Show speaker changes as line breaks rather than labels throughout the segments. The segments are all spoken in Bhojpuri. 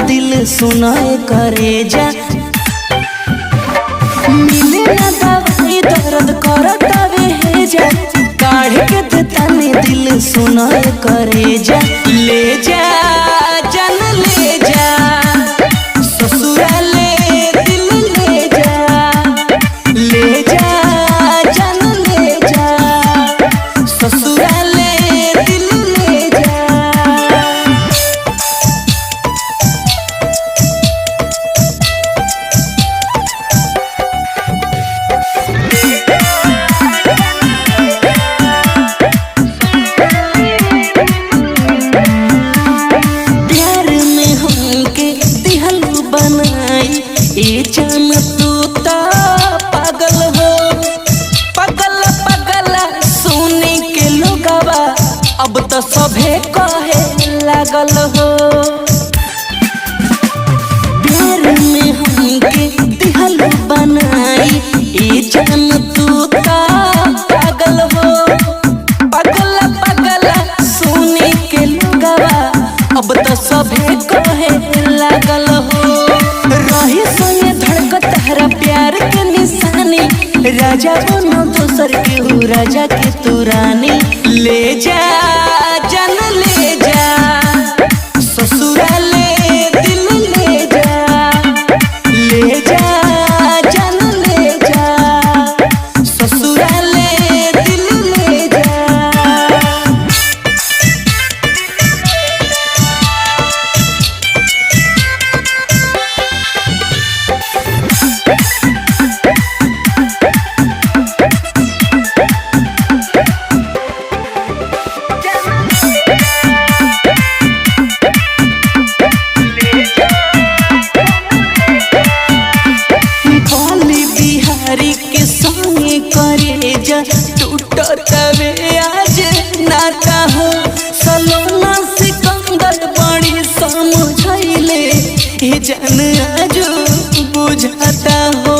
दिल सुनाए करे जा मिले ना दवाई दर्द करतावे है जा काढ़ के देतानी दिल सुनाए करे जा ले जा जन ले जा ससुराले दिल ले जा जन ले जा ससुराले दिल ले जा। ए जान तू ता पागल हो पागल पागल सुने के लोगवा अब तो सभे कहे लागल हो प्यार में हमके दिहल बनाई ए जान तू ता पागल हो पागल पागल सुने के लोगवा अब तो सभे कहे लागल हो रही संगे धड़कत हरा प्यार के निशानी राजा बनो दोसर के हो राजा के तू रानी ले जा जन ले जा ससुराले दिल ले जा जन ले जा ससुराले दिल ले जा। के संगे करे जा टूटतवे आज नाता हो सलोना सिकंदर बड़ी समझैले हे जान आज बुझाता हो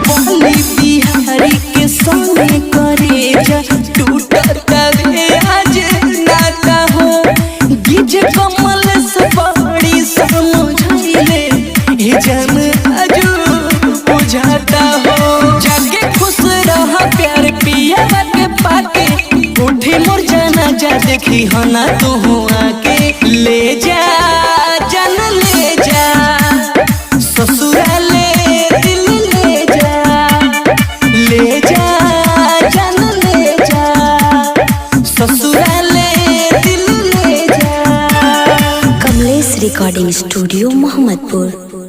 बोली बिहारी के संगे करे जा टूटतवे आज नाता हो गिज कमल से बड़ी समझैले हे जान आज बुझाता हो जाके खुश रह प्यार पिया के पाके उठी मोर जाना जा देखी हो ना तू आके ले जा जन ले जा ससुराले दिल ले जा जन ले जा ससुराले दिल ले जा।
Kamlesh recording studio Mohammadpur.